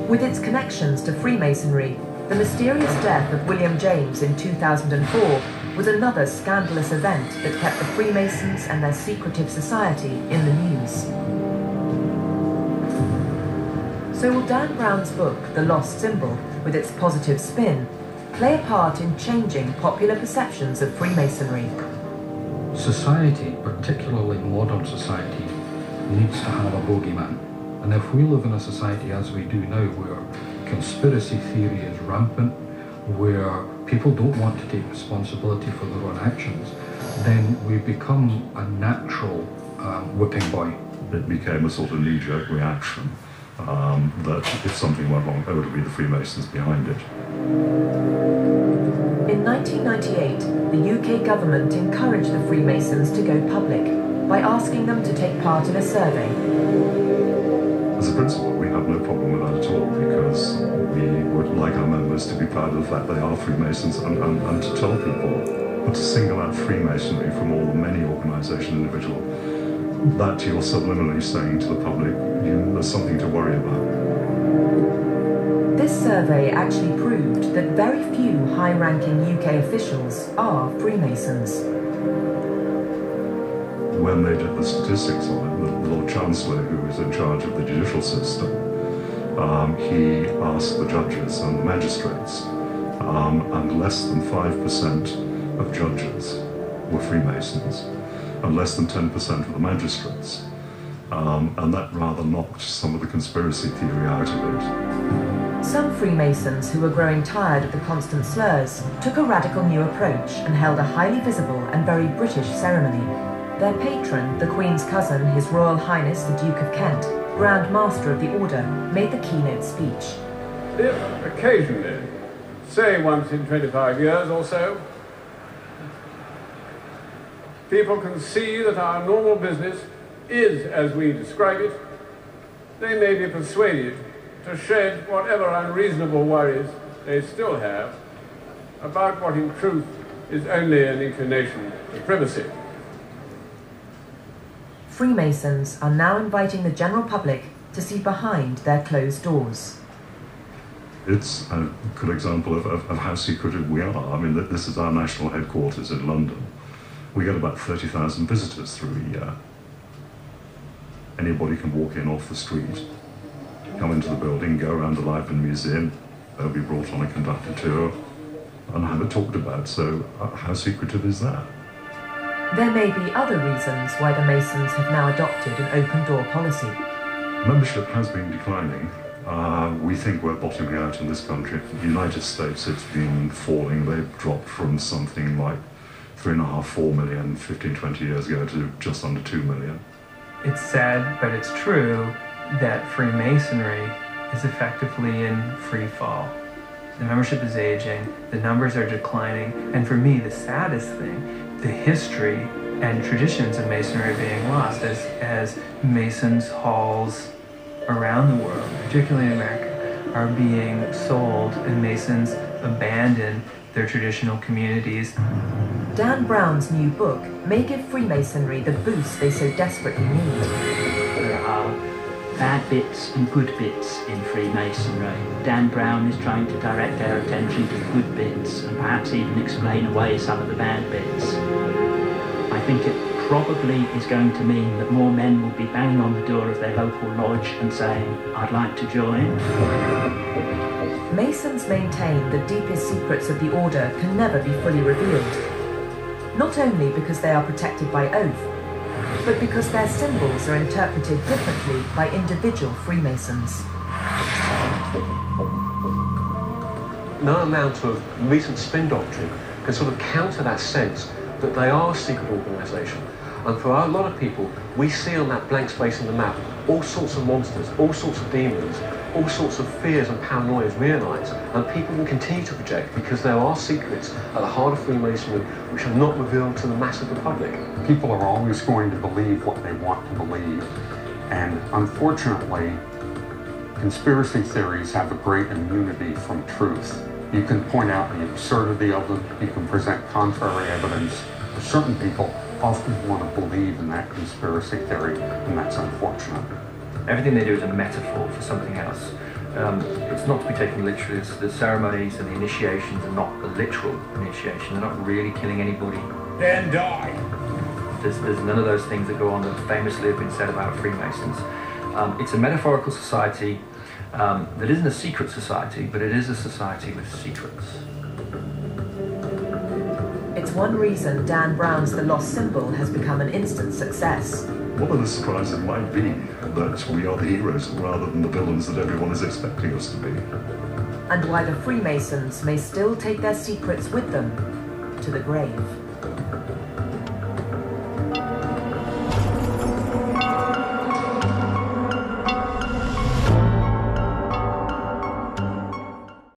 With its connections to Freemasonry, the mysterious death of William James in 2004 was another scandalous event that kept the Freemasons and their secretive society in the news. So will Dan Brown's book, The Lost Symbol, with its positive spin, play a part in changing popular perceptions of Freemasonry? Society, particularly modern society, needs to have a bogeyman. And if we live in a society as we do now, where conspiracy theory is rampant, where people don't want to take responsibility for their own actions, then we become a natural whipping boy. It became a sort of knee-jerk reaction that if something went wrong, there would be the Freemasons behind it. In 1998, the UK government encouraged the Freemasons to go public by asking them to take part in a survey. As a principle, we have no problem with that at all, because we would like our members to be proud of the fact they are Freemasons and to tell people. But to single out Freemasonry from all the many organisation individual, that you're subliminally saying to the public, there's something to worry about. This survey actually proved that very few high-ranking UK officials are Freemasons. When they did the statistics on it, the Lord Chancellor, who is in charge of the judicial system, he asked the judges and the magistrates, and less than 5% of judges were Freemasons, and less than 10% of the magistrates. And that rather knocked some of the conspiracy theory out of it. Some Freemasons who were growing tired of the constant slurs took a radical new approach and held a highly visible and very British ceremony. Their patron, the Queen's cousin, His Royal Highness the Duke of Kent, Grand Master of the Order, made the keynote speech. If occasionally, say once in 25 years or so, people can see that our normal business is as we describe it, they may be persuaded to shed whatever unreasonable worries they still have about what in truth is only an inclination to privacy. Freemasons are now inviting the general public to see behind their closed doors. It's a good example of how secretive we are. I mean, this is our national headquarters in London. We get about 30,000 visitors through a year. Anybody can walk in off the street, come into the building, go around the Library Museum, they'll be brought on a conducted tour and have it talked about. So how secretive is that? There may be other reasons why the Masons have now adopted an open-door policy. Membership has been declining. We think we're bottoming out in this country. In the United States, it's been falling. They've dropped from something like 3.5, 4 million 15, 20 years ago to just under 2 million. It's sad, but it's true that Freemasonry is effectively in free fall. The membership is aging, the numbers are declining, and for me, the saddest thing, the history and traditions of Masonry are being lost as Masons' halls around the world, particularly in America, are being sold and Masons abandon their traditional communities. Dan Brown's new book may give Freemasonry the boost they so desperately need. There are bad bits and good bits in Freemasonry. Dan Brown is trying to direct our attention to the good bits and perhaps even explain away some of the bad bits. I think it probably is going to mean that more men will be banging on the door of their local lodge and saying, "I'd like to join." Masons maintain the deepest secrets of the order can never be fully revealed, not only because they are protected by oath, but because their symbols are interpreted differently by individual Freemasons. No amount of recent spin doctrine can sort of counter that sense that they are a secret organisation. And for a lot of people, we see on that blank space in the map all sorts of monsters, all sorts of demons, all sorts of fears and paranoias realised, and people will continue to project because there are secrets at the heart of Freemasonry which are not revealed to the mass of the public. People are always going to believe what they want to believe, and unfortunately, Conspiracy theories have a great immunity from truth. You can point out the absurdity of them, you can present contrary evidence. Certain people often want to believe in that conspiracy theory, and that's unfortunate. Everything they do is a metaphor for something else. It's not to be taken literally. The ceremonies and the initiations are not a literal initiation. They're not really killing anybody. Then die. There's none of those things that go on that famously have been said about Freemasons. It's a metaphorical society that isn't a secret society, but it is a society with secrets. It's one reason Dan Brown's The Lost Symbol has become an instant success. What a surprise it might be that we are the heroes rather than the villains that everyone is expecting us to be. And why the Freemasons may still take their secrets with them to the grave.